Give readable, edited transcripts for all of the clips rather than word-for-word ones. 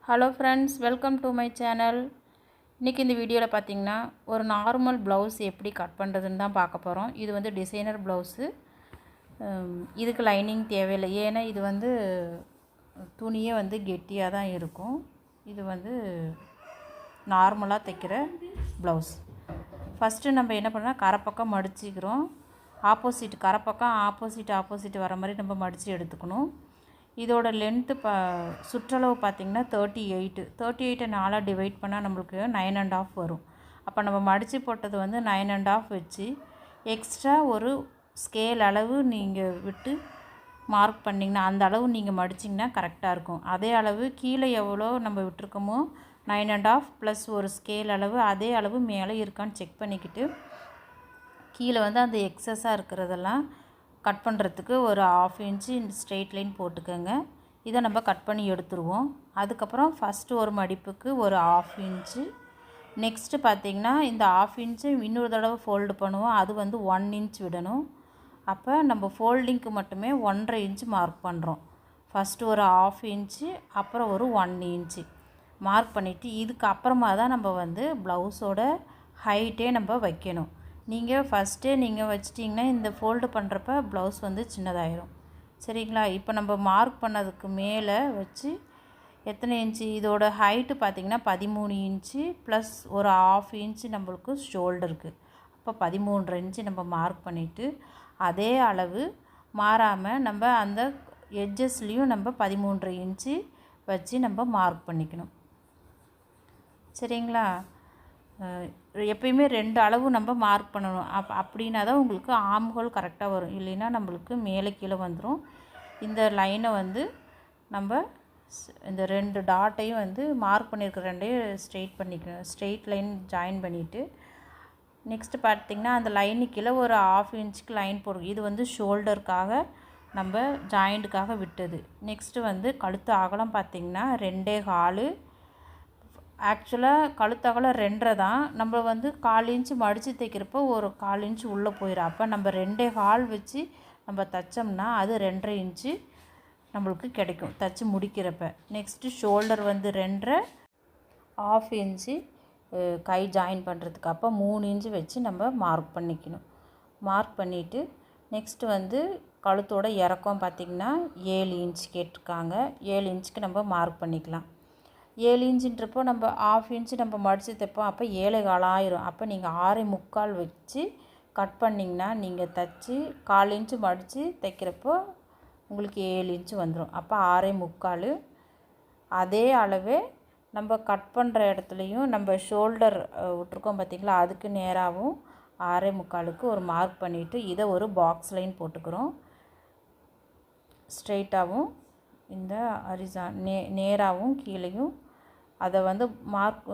Hello friends, welcome to my channel. இன்றைக்கி இந்த வீடியோவில் பார்த்திங்கன்னா ஒரு நார்மல் ப்ளவுஸ் எப்படி கட் பண்ணுறதுன்னு தான் பார்க்க போகிறோம். இது வந்து டிசைனர் ப்ளவுஸு. இதுக்கு லைனிங் தேவையில்லை, ஏன்னா இது வந்து துணியே வந்து கெட்டியாக தான் இருக்கும். இது வந்து நார்மலாக தைக்கிற ப்ளவுஸ். ஃபஸ்ட்டு நம்ம என்ன பண்ணால் கரைப்பக்கம் மடிச்சிக்கிறோம். கரைப்பக்கம் ஆப்போசிட் வர மாதிரி நம்ம மடித்து எடுத்துக்கணும். இதோட லென்த்து சுற்றளவு பார்த்திங்கன்னா 38 4 டிவைட் பண்ணால் நம்மளுக்கு 9.5 வரும். அப்போ நம்ம மடித்து போட்டது வந்து 9.5 வச்சு எக்ஸ்ட்ரா ஒரு ஸ்கேல் அளவு நீங்கள் விட்டு மார்க் பண்ணிங்கன்னா அந்த அளவு நீங்கள் மடிச்சிங்கன்னா கரெக்டாக இருக்கும். அதே அளவு கீழே எவ்வளோ நம்ம விட்டுருக்கோமோ 9.5 ப்ளஸ் ஒரு ஸ்கேல் அளவு அதே அளவு மேலே இருக்கான்னு செக் பண்ணிக்கிட்டு கீழே வந்து அந்த எக்ஸஸாக இருக்கிறதெல்லாம் கட் பண்ணுறதுக்கு ஒரு 1/2 இன்ச்சு ஸ்ட்ரெயிட் லைன் போட்டுக்கோங்க. இதை நம்ம கட் பண்ணி எடுத்துருவோம். அதுக்கப்புறம் ஃபஸ்ட்டு ஒரு மடிப்புக்கு ஒரு 1/2 இன்ச்சு, நெக்ஸ்ட்டு பார்த்திங்கன்னா இந்த 1/2 இன்ச்சு இன்னொரு தடவை ஃபோல்டு பண்ணுவோம். அது வந்து 1 இன்ச் விடணும். அப்போ நம்ம ஃபோல்டிங்க்கு மட்டுமே 1.5 இன்ச்சு மார்க் பண்ணுறோம். ஃபஸ்ட்டு ஒரு 1/2 இன்ச்சு, அப்புறம் ஒரு 1 இன்ச்சு மார்க் பண்ணிவிட்டு இதுக்கு அப்புறமா தான் நம்ம வந்து ப்ளவுஸோட ஹைட்டே நம்ம வைக்கணும். நீங்கள் ஃபஸ்ட்டே நீங்கள் வச்சிட்டிங்கன்னா இந்த ஃபோல்டு பண்ணுறப்ப ப்ளவுஸ் வந்து சின்னதாயிரும். சரிங்களா? இப்போ நம்ம மார்க் பண்ணதுக்கு மேலே வச்சு எத்தனை இன்ச்சு, இதோட ஹைட்டு பார்த்திங்கன்னா 13 இன்ச்சு ப்ளஸ் ஒரு 1/2 இன்ச்சு நம்மளுக்கு ஷோல்டருக்கு. அப்போ 13.5 இன்ச்சு நம்ம மார்க் பண்ணிவிட்டு அதே அளவு மாறாமல் நம்ம அந்த எட்ஜஸ்லேயும் நம்ம 13.5 இன்ச்சு வச்சு நம்ம மார்க் பண்ணிக்கணும். சரிங்களா? எப்பயுமே 2 அளவு நம்ம மார்க் பண்ணணும். அப்படின்னா தான் உங்களுக்கு ஆம்ஹோல் கரெக்டாக வரும். இல்லைன்னா நம்மளுக்கு மேலே கீழே வந்துடும். இந்த லைனை வந்து நம்ம இந்த 2 டாட்டையும் வந்து மார்க் பண்ணியிருக்கிற 2ஐயும் ஸ்ட்ரெயிட் பண்ணிக்கணும். ஸ்ட்ரெயிட் லைன் ஜாயின் பண்ணிவிட்டு நெக்ஸ்ட்டு பார்த்திங்கன்னா அந்த லைனுக்கு கீழே ஒரு 1/2 இன்ச்சுக்கு லைன் போடுறோம். இது வந்து ஷோல்டருக்காக நம்ம ஜாயிண்ட்டுக்காக விட்டது. நெக்ஸ்ட்டு வந்து கழுத்து அகலம் பார்த்திங்கன்னா 2.25. ஆக்சுவலாக கழுத்து அகலம் 2.5 தான். நம்ம வந்து 1/4 இன்ச்சு மடித்து தைக்கிறப்போ ஒரு 1/4 இன்ச்சு உள்ளே போயிடும். அப்போ நம்ம 2.25 வச்சு நம்ம தைச்சோம்னா அது 2.5 இன்ச்சு நம்மளுக்கு கிடைக்கும் தைச்சி முடிக்கிறப்ப. நெக்ஸ்ட்டு ஷோல்டர் வந்து 2.5, 1/2 இன்ச்சு கை ஜாயின் பண்ணுறதுக்கு. அப்போ 3 இன்ச்சு வச்சு நம்ம மார்க் பண்ணிக்கணும். மார்க் பண்ணிவிட்டு நெக்ஸ்ட்டு வந்து கழுத்தோட இறக்கம் பார்த்திங்கன்னா 7 இன்ச்சு கேட்டிருக்காங்க. 7 இன்ச்சுக்கு நம்ம மார்க் பண்ணிக்கலாம். 7 இன்ச்சுன்றப்போ நம்ம 1/2 இன்ச்சு நம்ம மடித்து தைப்போம். அப்போ 7.25 ஆயிரும். அப்போ நீங்கள் 6.25 வச்சு கட் பண்ணிங்கன்னா நீங்கள் தைச்சி 1/4 இன்ச்சு மடித்து தைக்கிறப்போ உங்களுக்கு 7 இன்ச்சு வந்துடும். அப்போ 6.25. அதே அளவே நம்ம கட் பண்ணுற இடத்துலையும் நம்ம ஷோல்டர் விட்ருக்கோம் பார்த்திங்களா, அதுக்கு நேராகவும் 6.25க்கு ஒரு மார்க் பண்ணிவிட்டு இதை ஒரு பாக்ஸ் லைன் போட்டுக்கிறோம். ஸ்ட்ரெயிட்டாகவும் இந்த நேராகவும் கீழேயும் அதை வந்து மார்க்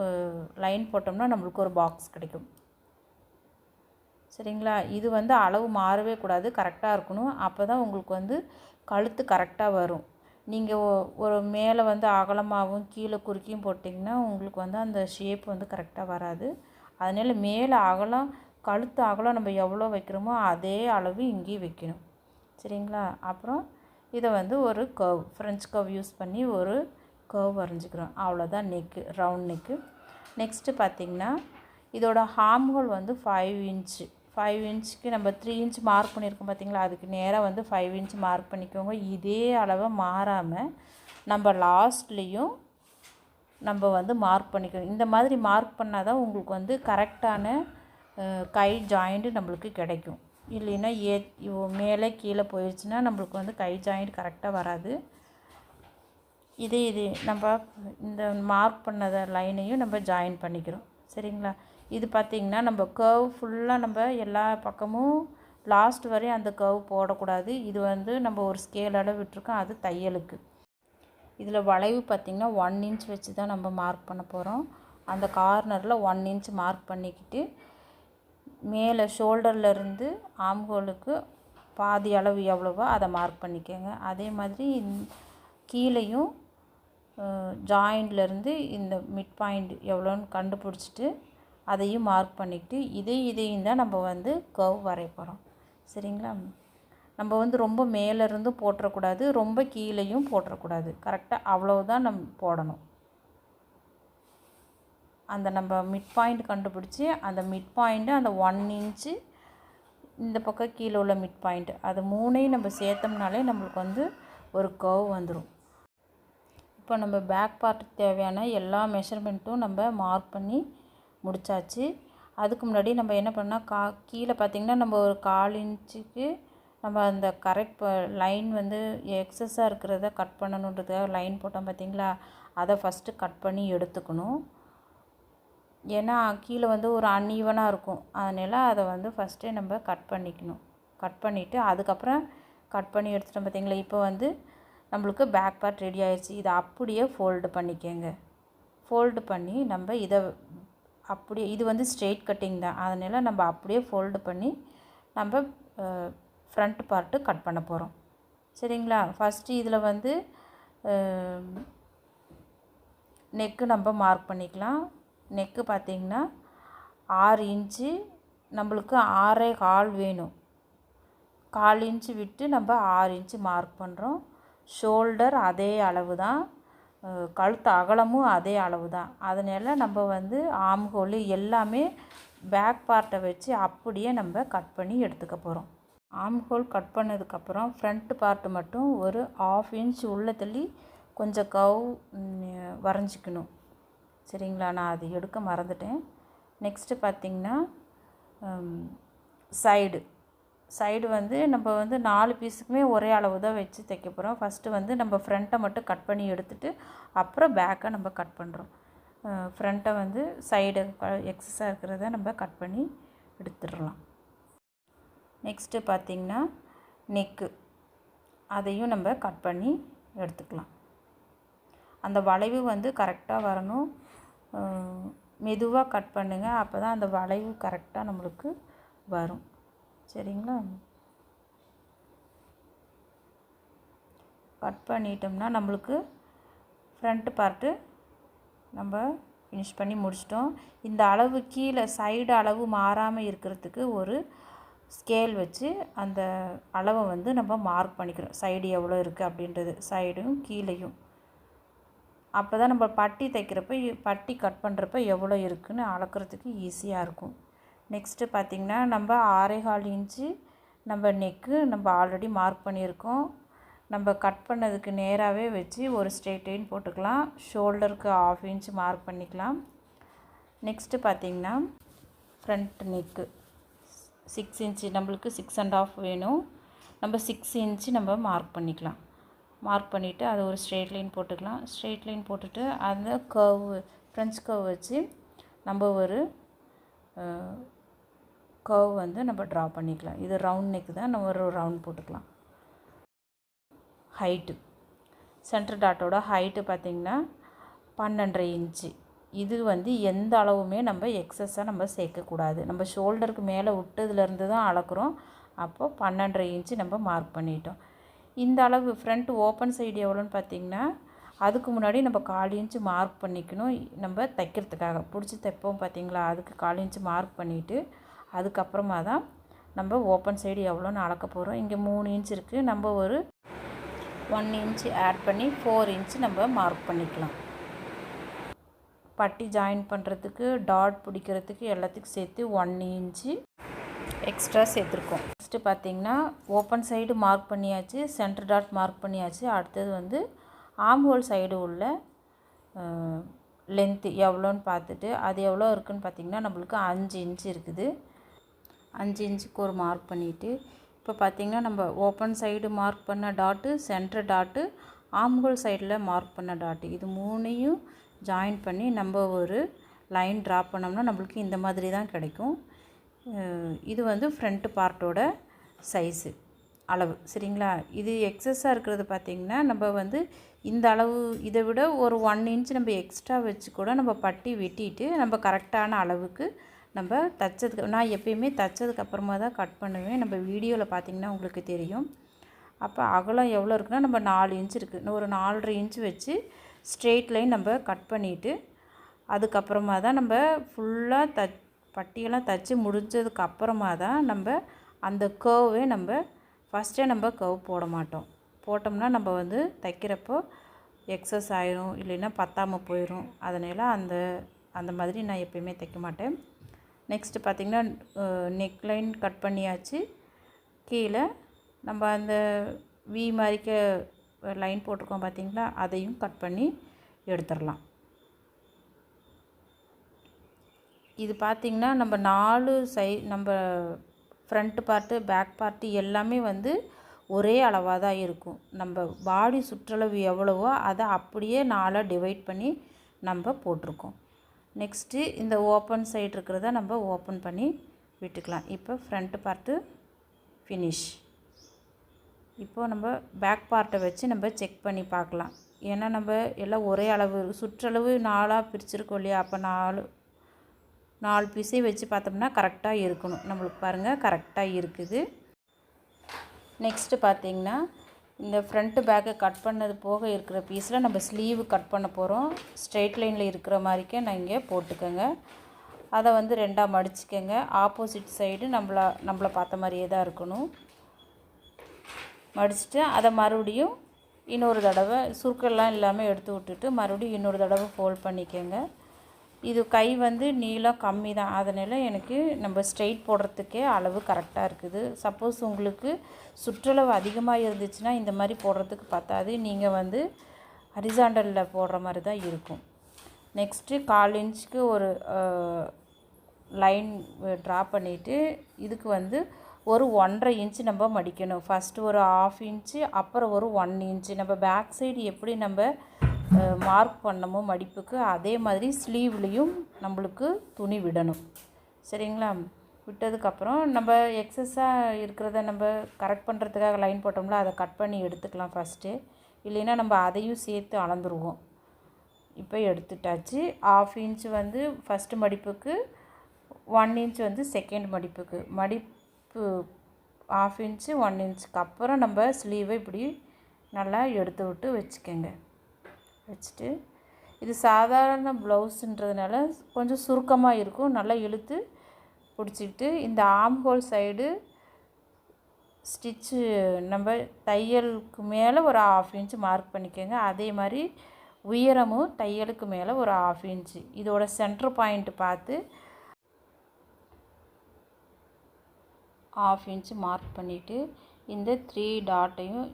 லைன் போட்டோம்னா நம்மளுக்கு ஒரு பாக்ஸ் கிடைக்கும். சரிங்களா? இது வந்து அளவு மாறவே கூடாது, கரெக்டாக இருக்கணும். அப்போ தான் உங்களுக்கு வந்து கழுத்து கரெக்டாக வரும். நீங்கள் ஒரு மேலே வந்து அகலமாகவும் கீழே குறுக்கியும் போட்டிங்கன்னா உங்களுக்கு வந்து அந்த ஷேப் வந்து கரெக்டாக வராது. அதனால் மேலே அகலம் கழுத்து அகலம் நம்ம எவ்வளோ வைக்கிறோமோ அதே அளவு இங்கேயும் வைக்கணும். சரிங்களா? அப்புறம் இதை வந்து ஒரு கர்வ், ஃப்ரெஞ்ச் கர்வ் யூஸ் பண்ணி ஒரு கர்வ் வரைஞ்சிக்கிறோம். அவ்வளோதான் நெக்கு, ரவுண்ட் நெக்கு. நெக்ஸ்ட்டு பார்த்திங்கன்னா இதோட ஆர்ம்ஹோல் வந்து 5 இன்ச்சு. 5 இன்ச்சுக்கு நம்ம 3 இன்ச் மார்க் பண்ணியிருக்கோம் பார்த்திங்களா, அதுக்கு நேராக வந்து 5 இன்ச் மார்க் பண்ணிக்கோங்க. இதே அளவை மாறாமல் நம்ம லாஸ்ட்லேயும் நம்ம வந்து மார்க் பண்ணிக்கணும். இந்த மாதிரி மார்க் பண்ணால் தான் உங்களுக்கு வந்து கரெக்டான கை ஜாயிண்ட்டு நம்மளுக்கு கிடைக்கும். இல்லைன்னா மேலே கீழே போயிடுச்சுன்னா நம்மளுக்கு வந்து கை ஜாயிண்ட் கரெக்டாக வராது. இது நம்ம இந்த மார்க் பண்ணத லைனையும் நம்ம ஜாயின் பண்ணிக்கிறோம். சரிங்களா? இது பார்த்திங்கன்னா நம்ம கர்வ் ஃபுல்லாக நம்ம எல்லா பக்கமும் லாஸ்ட் வரையும் அந்த கர்வ் போடக்கூடாது. இது வந்து நம்ம ஒரு ஸ்கேல் அளவு விட்டுருக்கோம், அது தையலுக்கு. இதில் வளைவு பார்த்திங்கன்னா 1 இன்ச் வச்சு தான் நம்ம மார்க் பண்ண போகிறோம். அந்த கார்னரில் 1 இன்ச் மார்க் பண்ணிக்கிட்டு மேலே ஷோல்டர்லேருந்து ஆம்ஹோலுக்கு பாதி அளவு எவ்வளவோ அதை மார்க் பண்ணிக்கோங்க. அதே மாதிரி கீழேயும் ஜாயிண்ட்லேருந்து இந்த மிட் பாயிண்ட் எவ்வளோன்னு கண்டுபிடிச்சிட்டு அதையும் மார்க் பண்ணிக்கிட்டு இதையும் தான் நம்ம வந்து கர்வ் வரைய போகிறோம். சரிங்களா? நம்ம வந்து ரொம்ப மேலேருந்து போட்டுறக்கூடாது, ரொம்ப கீழேயும் போட்டுறக்கூடாது. கரெக்டாக அவ்வளோதான் நம்ம போடணும். அந்த நம்ம மிட் பாயிண்ட் கண்டுபிடிச்சி அந்த மிட் பாயிண்ட்டு அந்த 1 இன்ச்சு இந்த பக்கம் கீழே உள்ள மிட் பாயிண்ட் அது மூணையும் நம்ம சேர்த்தோம்னாலே நம்மளுக்கு வந்து ஒரு கர்வ் வந்துடும். இப்போ நம்ம பேக் பார்ட்டுக்கு தேவையான எல்லா மெஷர்மெண்ட்டும் நம்ம மார்க் பண்ணி முடித்தாச்சு. அதுக்கு முன்னாடி நம்ம என்ன பண்ணால் கீழே பார்த்திங்கன்னா நம்ம ஒரு 1/4 இன்ச்சுக்கு நம்ம அந்த கரெக்ட் லைன் வந்து எக்ஸஸாக இருக்கிறத கட் பண்ணணுன்றதுக்காக லைன் போட்டோம் பார்த்திங்களா, அதை ஃபஸ்ட்டு கட் பண்ணி எடுத்துக்கணும். ஏன்னா கீழே வந்து ஒரு அன்ஈவனாக இருக்கும், அதனால் அதை வந்து ஃபஸ்ட்டே நம்ம கட் பண்ணிக்கணும். கட் பண்ணிவிட்டு அதுக்கப்புறம் கட் பண்ணி எடுத்துட்டோம் பார்த்திங்களா. இப்போ வந்து நம்மளுக்கு பேக் பார்ட் ரெடி ஆயிடுச்சு. இதை அப்படியே ஃபோல்டு பண்ணிக்கோங்க. ஃபோல்டு பண்ணி நம்ம இதை அப்படியே, இது வந்து ஸ்ட்ரெயிட் கட்டிங் தான், அதனால் நம்ம அப்படியே ஃபோல்டு பண்ணி நம்ம ஃப்ரண்ட் பார்ட்டு கட் பண்ண போகிறோம். சரிங்களா. ஃபஸ்ட்டு இதில் வந்து நெக்கு நம்ம மார்க் பண்ணிக்கலாம். நெக்கு பார்த்திங்கன்னா 6 இன்ச்சு, நம்மளுக்கு 6.25 வேணும். 1/4 இன்ச்சு விட்டு நம்ம 6 இன்ச்சு மார்க் பண்ணுறோம். ஷோல்டர் அதே அளவு தான், கழுத்து அகலமும் அதே அளவு தான். அதனால் நம்ம வந்து ஆர்ம் ஹோல் எல்லாமே பேக் பார்ட்டை வச்சு அப்படியே நம்ம கட் பண்ணி எடுத்துக்க போகிறோம். ஆர்ம் ஹோல் கட் பண்ணதுக்கப்புறம் ஃப்ரண்ட் பார்ட்டு மட்டும் ஒரு 1/2 இன்ச் உள்ளே தள்ளி கொஞ்சம் கர்வ் வரைஞ்சிக்கணும். சரிங்களா. நான் அது எடுக்க மறந்துட்டேன். நெக்ஸ்ட்டு பார்த்திங்கன்னா சைடு வந்து நம்ம வந்து 4 பீஸுக்குமே ஒரே அளவு தான் வச்சு தைக்க போகிறோம். ஃபஸ்ட்டு வந்து நம்ம ஃப்ரண்ட்டை மட்டும் கட் பண்ணி எடுத்துகிட்டு அப்புறம் பேக்கை நம்ம கட் பண்ணுறோம். ஃப்ரண்ட்டை வந்து சைடு எக்ஸஸாக இருக்கிறத நம்ம கட் பண்ணி எடுத்துடலாம். நெக்ஸ்ட்டு பார்த்திங்கன்னா நெக்கு, அதையும் நம்ம கட் பண்ணி எடுத்துக்கலாம். அந்த வளைவு வந்து கரெக்டாக வரணும். மெதுவாக கட் பண்ணுங்கள், அப்போ தான் அந்த வளைவு கரெக்டாக நம்மளுக்கு வரும். சரிங்களா. கட் பண்ணிட்டோம்னா நம்மளுக்கு ஃப்ரண்ட் பார்ட்டு நம்ம ஃபினிஷ் பண்ணி முடிச்சிட்டோம். இந்த அளவு கீழே சைடு அளவு மாறாமல் இருக்கிறதுக்கு ஒரு ஸ்கேல் வச்சு அந்த அளவை வந்து நம்ம மார்க் பண்ணிக்கிறோம். சைடு எவ்வளோ இருக்குது அப்படின்றது, சைடும் கீழேயும். அப்போ தான் நம்ம பட்டி தைக்கிறப்ப பட்டி கட் பண்ணுறப்ப எவ்வளோ இருக்குதுன்னு அளக்கிறதுக்கு ஈஸியாக இருக்கும். நெக்ஸ்ட்டு பார்த்திங்கன்னா நம்ம 6.25 இன்ச்சு நம்ம நெக்கு நம்ம ஆல்ரெடி மார்க் பண்ணியிருக்கோம். நம்ம கட் பண்ணதுக்கு நேராகவே வச்சு ஒரு ஸ்ட்ரெயிட் லைன் போட்டுக்கலாம். ஷோல்டருக்கு 1/2 இன்ச்சு மார்க் பண்ணிக்கலாம். நெக்ஸ்ட்டு பார்த்திங்கன்னா ஃப்ரண்ட் நெக்கு 6 இன்ச்சு, நம்மளுக்கு 6.5 வேணும். நம்ம 6 இன்ச்சு நம்ம மார்க் பண்ணிக்கலாம். மார்க் பண்ணிவிட்டு அதை ஒரு ஸ்ட்ரெயிட் லைன் போட்டுக்கலாம். ஸ்ட்ரெயிட் லைன் போட்டுட்டு அந்த கர்வ் ஃப்ரெஞ்ச் கர்வ் வச்சு நம்ம ஒரு கர்வ் வந்து நம்ம ட்ரா பண்ணிக்கலாம். இது ரவுண்ட் நெக் தான், நம்ம ஒரு ரவுண்ட் போட்டுக்கலாம். ஹைட்டு சென்டர் டாட்டோட ஹைட்டு பார்த்திங்கன்னா 12.5 இன்ச்சு. இது வந்து எந்த அளவுமே நம்ம எக்ஸஸாக நம்ம சேர்க்கக்கூடாது. நம்ம ஷோல்டருக்கு மேலே விட்டதுலேருந்து தான் அளக்குறோம். அப்போது 12.5 இன்ச்சு நம்ம மார்க் பண்ணிட்டோம். இந்த அளவு ஃப்ரண்ட் ஓப்பன் சைடு எவ்வளோன்னு பார்த்திங்கன்னா அதுக்கு முன்னாடி நம்ம 1/4 இன்ச்சு மார்க் பண்ணிக்கணும். நம்ம தைக்கிறதுக்காக பிடிச்சி தைப்போம் பார்த்திங்களா, அதுக்கு 1/4 இன்ச்சு மார்க் பண்ணிவிட்டு அதுக்கப்புறமா தான் நம்ம ஓப்பன் சைடு எவ்வளோன்னு அளக்க போகிறோம். இங்கே 3 இன்ச் இருக்குது, நம்ம ஒரு 1 இன்ச்சு ஆட் பண்ணி 4 இன்ச்சு நம்ம மார்க் பண்ணிக்கலாம். பட்டி ஜாயின் பண்ணுறதுக்கு டாட் பிடிக்கிறதுக்கு எல்லாத்துக்கும் சேர்த்து 1 இன்ச்சு எக்ஸ்ட்ரா சேர்த்துருக்கோம். நெக்ஸ்ட்டு பார்த்திங்கன்னா ஓப்பன் சைடு மார்க் பண்ணியாச்சு, சென்டர் டாட் மார்க் பண்ணியாச்சு. அடுத்தது வந்து ஆர்ம் ஹோல் சைடு உள்ள லென்த்து எவ்வளோன்னு பார்த்துட்டு அது எவ்வளோ இருக்குதுன்னு பார்த்திங்கன்னா நம்மளுக்கு 5 இன்ச்சு இருக்குது. 5 இன்ச்சுக்கு ஒரு மார்க் பண்ணிவிட்டு இப்போ பார்த்திங்கன்னா நம்ம ஓப்பன் சைடு மார்க் பண்ண dot, centre dot, arm hole சைடில் மார்க் பண்ண டாட்டு, இது 3ஐயும் ஜாயின் பண்ணி நம்ம ஒரு லைன் ட்ரா பண்ணோம்னா நம்மளுக்கு இந்த மாதிரி தான் கிடைக்கும். இது வந்து ஃப்ரண்ட் பார்ட்டோட சைஸு அளவு. சரிங்களா. இது எக்ஸஸாக இருக்கிறது பார்த்திங்கன்னா நம்ம வந்து இந்த அளவு இதை விட ஒரு 1 இன்ச் நம்ம எக்ஸ்ட்ரா வச்சு கூட நம்ம பட்டி வெட்டிட்டு நம்ம கரெக்டான அளவுக்கு நம்ம தைச்சதுக்கு, நான் எப்பயுமே தைச்சதுக்கப்புறமா தான் கட் பண்ணுவேன். நம்ம வீடியோவில் பார்த்திங்கன்னா உங்களுக்கு தெரியும். அப்போ அகலம் எவ்வளோ இருக்குன்னா நம்ம 4 இன்ச் இருக்குது, இன்னும் ஒரு 4.5 இன்ச் வச்சு ஸ்ட்ரெயிட் லைன் நம்ம கட் பண்ணிவிட்டு அதுக்கப்புறமா தான் நம்ம ஃபுல்லாக பட்டியெல்லாம் தைச்சி முடிஞ்சதுக்கப்புறமா தான் நம்ம அந்த கர்வே நம்ம ஃபஸ்ட்டே நம்ம கர்வ் போட மாட்டோம். போட்டோம்னா நம்ம வந்து தைக்கிறப்போ எக்ஸஸ் ஆயிரும், இல்லைன்னா பத்தாமல் போயிடும். அதனால் அந்த அந்த மாதிரி நான் எப்பயுமே தைக்க மாட்டேன். நெக்ஸ்ட்டு பார்த்திங்கன்னா நெக் லைன் கட் பண்ணியாச்சு. கீழே நம்ம அந்த வி மாதிரிக்க லைன் போட்டிருக்கோம் பார்த்திங்களா, அதையும் கட் பண்ணி எடுத்துடலாம். இது பார்த்திங்கன்னா நம்ம 4 நம்ம ஃப்ரண்ட்டு பார்ட்டு பேக் பார்ட்டு எல்லாமே வந்து ஒரே அளவாக தான் இருக்கும். நம்ம பாடி சுற்றளவு எவ்வளவோ அதை அப்படியே 4 டிவைட் பண்ணி நம்ம போட்டிருக்கோம். நெக்ஸ்ட்டு இந்த ஓப்பன் சைடு இருக்கிறத நம்ம ஓப்பன் பண்ணி விட்டுக்கலாம். இப்போ ஃப்ரண்ட்டு பார்ட்டு ஃபினிஷ். இப்போது நம்ம பேக் பார்ட்டை வச்சு நம்ம செக் பண்ணி பார்க்கலாம். ஏன்னா நம்ம எல்லாம் ஒரே அளவு சுற்றளவு 4ஆக பிரிச்சுருக்கோம் இல்லையா, அப்போ 4 பீஸையும் வச்சு பார்த்தோம்னா கரெக்டாக இருக்கணும். நம்மளுக்கு பாருங்கள் கரெக்டாக இருக்குது. நெக்ஸ்ட்டு பார்த்திங்கன்னா இந்த ஃப்ரண்ட்டு பேக்கை கட் பண்ணது போக இருக்கிற பீஸில் நம்ம ஸ்லீவு கட் பண்ண போகிறோம். ஸ்ட்ரெயிட் லைனில் இருக்கிற மாதிரிக்கே நான் இங்கே போட்டுக்கோங்க. அதை வந்து 2ஆக மடிச்சுக்கோங்க. ஆப்போசிட் சைடு நம்மளை பார்த்த மாதிரியே தான் இருக்கணும். மடிச்சுட்டு அதை மறுபடியும் இன்னொரு தடவை சுருக்கெல்லாம் இல்லாமல் எடுத்து விட்டுட்டு மறுபடியும் இன்னொரு தடவை ஃபோல்ட் பண்ணிக்கோங்க. இது கை வந்து நீளம் கம்மி தான், அதனால் எனக்கு நம்ம ஸ்ட்ரெயிட் போடுறதுக்கே அளவு கரெக்டாக இருக்குது. சப்போஸ் உங்களுக்கு சுற்றளவு அதிகமாக இருந்துச்சுன்னா இந்த மாதிரி போடுறதுக்கு பத்தாது, நீங்கள் வந்து ஹரிசாண்டலில் போடுற மாதிரி தான் இருக்கும். நெக்ஸ்ட்டு 1/4 இன்ச்சுக்கு ஒரு லைன் ட்ரா பண்ணிவிட்டு இதுக்கு வந்து ஒரு 1.5 இன்ச்சு நம்ம மடிக்கணும். ஃபஸ்ட்டு ஒரு 1/2 இன்ச்சு, அப்புறம் ஒரு 1 இன்ச்சு. நம்ம பேக் சைடு எப்படி நம்ம மார்க் பண்ணமோ மடிப்புக்கு, அதே மாதிரி ஸ்லீவ்லேயும் நம்மளுக்கு துணி விடணும். சரிங்களா? விட்டதுக்கப்புறம் நம்ம எக்ஸஸாக இருக்கிறத நம்ம கரெக்ட் பண்ணுறதுக்காக லைன் போட்டோம்ல, அதை கட் பண்ணி எடுத்துக்கலாம் ஃபஸ்ட்டு. இல்லைன்னா நம்ம அதையும் சேர்த்து அளந்துருவோம். இப்போ எடுத்துட்டாச்சு. 1/2 இன்ச்சு வந்து ஃபஸ்ட்டு மடிப்புக்கு, 1 இன்ச் வந்து செகண்ட் மடிப்புக்கு. மடிப்பு 1/2 இன்ச்சு 1 இன்ச்சுக்கு அப்புறம் நம்ம ஸ்லீவை இப்படி நல்லா எடுத்து விட்டு வச்சுக்கோங்க. வச்சுட்டு இது சாதாரண ப்ளவுஸுன்றதுனால கொஞ்சம் சுருக்கமாக இருக்கும். நல்லா இழுத்து பிடிச்சிக்கிட்டு இந்த ஆர்ம் ஹோல் சைடு ஸ்டிச்சு நம்ம தையலுக்கு மேலே ஒரு 1/2 இன்ச்சு மார்க் பண்ணிக்கோங்க. அதே மாதிரி உயரமும் தையலுக்கு மேலே ஒரு 1/2 இன்ச்சு. இதோட சென்டர் பாயிண்ட் பார்த்து 1/2 இன்ச்சு மார்க் பண்ணிவிட்டு இந்த 3 டாட்டையும்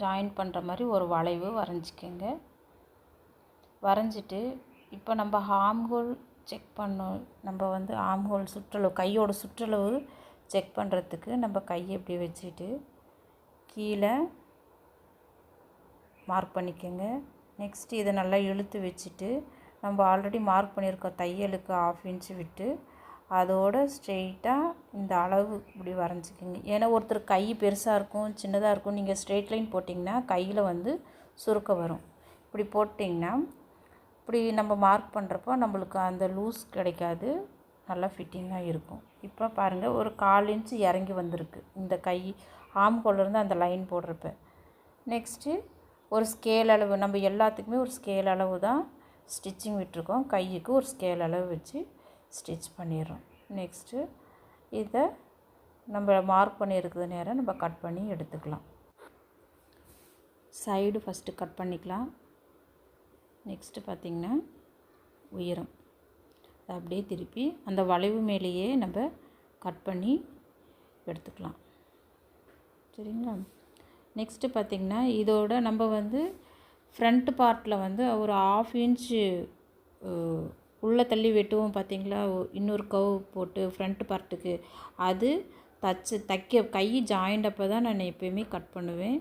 ஜாயின் பண்ணுற மாதிரி ஒரு வளைவு வரைஞ்சிக்கோங்க. வரைஞ்சிட்டு இப்போ நம்ம ஆர்ம் ஹோல் செக் பண்ணோம். நம்ம வந்து ஆர்ம் ஹோல் சுற்றளவு, கையோட சுற்றளவு செக் பண்ணுறதுக்கு நம்ம கையை இப்படி வச்சுட்டு கீழே மார்க் பண்ணிக்கோங்க. நெக்ஸ்ட்டு இதை நல்லா இழுத்து வச்சுட்டு நம்ம ஆல்ரெடி மார்க் பண்ணியிருக்கோம் தையலுக்கு 1/2 இன்ச்சு விட்டு அதோடு ஸ்ட்ரெயிட்டாக இந்த அளவு இப்படி வரைஞ்சிக்கோங்க. ஏன்னா ஒருத்தர் கை பெருசாக இருக்கும், சின்னதாக இருக்கும். நீங்கள் ஸ்ட்ரெயிட் லைன் போட்டிங்கன்னா கையில் வந்து சுருக்க வரும். இப்படி போட்டிங்கன்னா இப்படி நம்ம மார்க் பண்ணுறப்போ நம்மளுக்கு அந்த லூஸ் கிடைக்காது, நல்லா ஃபிட்டிங்காக இருக்கும். இப்போ பாருங்கள் ஒரு 1/4 இன்ச்சு இறங்கி வந்திருக்கு இந்த கை ஆர்ம் ஹோல்லேருந்து அந்த லைன் போடுறப்ப. நெக்ஸ்ட்டு ஒரு ஸ்கேல் அளவு, நம்ம எல்லாத்துக்குமே ஒரு ஸ்கேல் அளவு தான் ஸ்டிச்சிங் விட்டுருக்கோம். கைக்கு ஒரு ஸ்கேல் அளவு வச்சு ஸ்டிச் பண்ணிடுறோம். நெக்ஸ்ட்டு இதை நம்ம மார்க் பண்ணியிருக்கிறது நேரம் நம்ம கட் பண்ணி எடுத்துக்கலாம். சைடு ஃபஸ்ட்டு கட் பண்ணிக்கலாம். நெக்ஸ்ட்டு பார்த்திங்கன்னா உயரம் அதை அப்படியே திருப்பி அந்த வளைவு மேலேயே நம்ம கட் பண்ணி எடுத்துக்கலாம். சரிங்களா? நெக்ஸ்ட்டு பார்த்திங்கன்னா இதோட நம்ம வந்து ஃப்ரண்ட் பார்ட்டில் வந்து ஒரு 1/2 இன்ச்சு உள்ளே தள்ளி வெட்டுவோம் பார்த்திங்களா, இன்னொரு கவ் போட்டு ஃப்ரண்ட் பார்ட்டுக்கு. அது தைக்க கை ஜாயிண்ட் அப்போ தான் நான் எப்போயுமே கட் பண்ணுவேன்.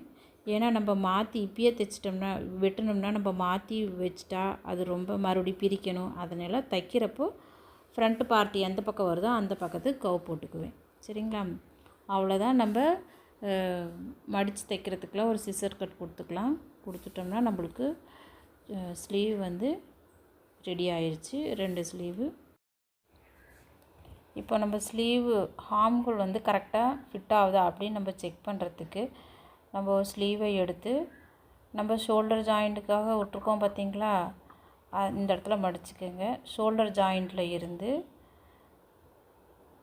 ஏன்னா நம்ம மாற்றி இப்பயே தைச்சிட்டோம்னா வெட்டணும்னா நம்ம மாற்றி வச்சிட்டா அது ரொம்ப மறுபடியும் பிரிக்கணும். அதனால் தைக்கிறப்போ ஃப்ரண்ட் பார்ட்டி எந்த பக்கம் வருதோ அந்த பக்கத்துக்கு கவ் போட்டுக்குவேன். சரிங்களா? அவ்வளோதான். நம்ம மடித்து தைக்கிறதுக்கெலாம் ஒரு சிசர் கட் கொடுத்துட்டோம்னா நம்மளுக்கு ஸ்லீவ் வந்து ரெடி ஆயிடுச்சு. 2 ஸ்லீவு. இப்போ நம்ம ஸ்லீவ் ஆர்ம் ஹோல் வந்து கரெக்டாக ஃபிட் ஆகுதா அப்படின்னு நம்ம செக் பண்ணுறதுக்கு நம்ம ஸ்லீவை எடுத்து நம்ம ஷோல்டர் ஜாயிண்ட்டுக்காக விட்ருக்கோம் பார்த்திங்களா, இந்த இடத்துல மடிச்சுக்கோங்க. ஷோல்டர் ஜாயிண்ட்டில் இருந்து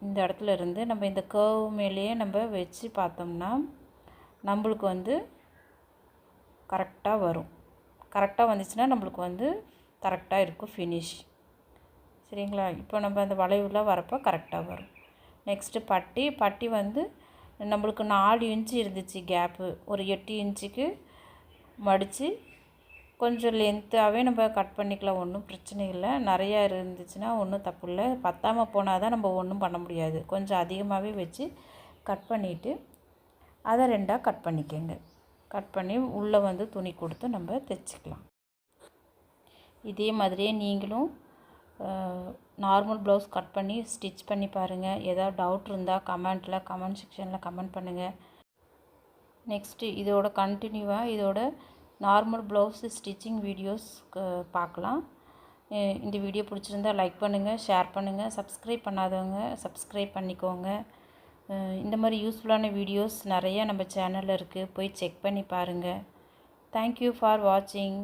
இந்த இடத்துல இருந்து நம்ம இந்த கர்வ் மேலேயே நம்ம வச்சு பார்த்தோம்னா நம்மளுக்கு வந்து கரெக்டாக வரும். கரெக்டாக வந்துச்சுன்னா நம்மளுக்கு வந்து கரெக்டாக இருக்கும் ஃபினிஷ். சரிங்களா? இப்போ நம்ம அந்த வளைவுலாம் வரப்போ கரெக்டாக வரும். நெக்ஸ்ட்டு பட்டி வந்து நம்மளுக்கு 4 இன்ச்சு இருந்துச்சு கேப்பு. ஒரு 8 இன்ச்சுக்கு மடித்து கொஞ்சம் லென்த்தாகவே நம்ம கட் பண்ணிக்கலாம், ஒன்றும் பிரச்சனை இல்லை. நிறையா இருந்துச்சுன்னா ஒன்றும் தப்பு இல்லை. பத்தாமல் போனால் தான் நம்ம ஒன்றும் பண்ண முடியாது. கொஞ்சம் அதிகமாகவே வச்சு கட் பண்ணிவிட்டு அதை 2ஆக கட் பண்ணிக்கோங்க. கட் பண்ணி உள்ளே வந்து துணி கொடுத்து நம்ம தைச்சிக்கலாம். இதே மாதிரியே நீங்களும் நார்மல் ப்ளவுஸ் கட் பண்ணி ஸ்டிச் பண்ணி பாருங்கள். ஏதாவது டவுட் இருந்தால் கமெண்ட் செக்ஷனில் கமெண்ட் பண்ணுங்கள். நெக்ஸ்ட்டு இதோட கண்டினியூவாக இதோட நார்மல் ப்ளவுஸ் ஸ்டிச்சிங் வீடியோஸ் பார்க்கலாம். இந்த வீடியோ பிடிச்சிருந்தா லைக் பண்ணுங்கள், ஷேர் பண்ணுங்கள். சப்ஸ்கிரைப் பண்ணாதவங்க சப்ஸ்கிரைப் பண்ணிக்கோங்க. இந்த மாதிரி யூஸ்ஃபுல்லான வீடியோஸ் நிறையா நம்ம சேனலில் இருக்குது, போய் செக் பண்ணி பாருங்கள். தேங்க்யூ ஃபார் வாட்சிங்.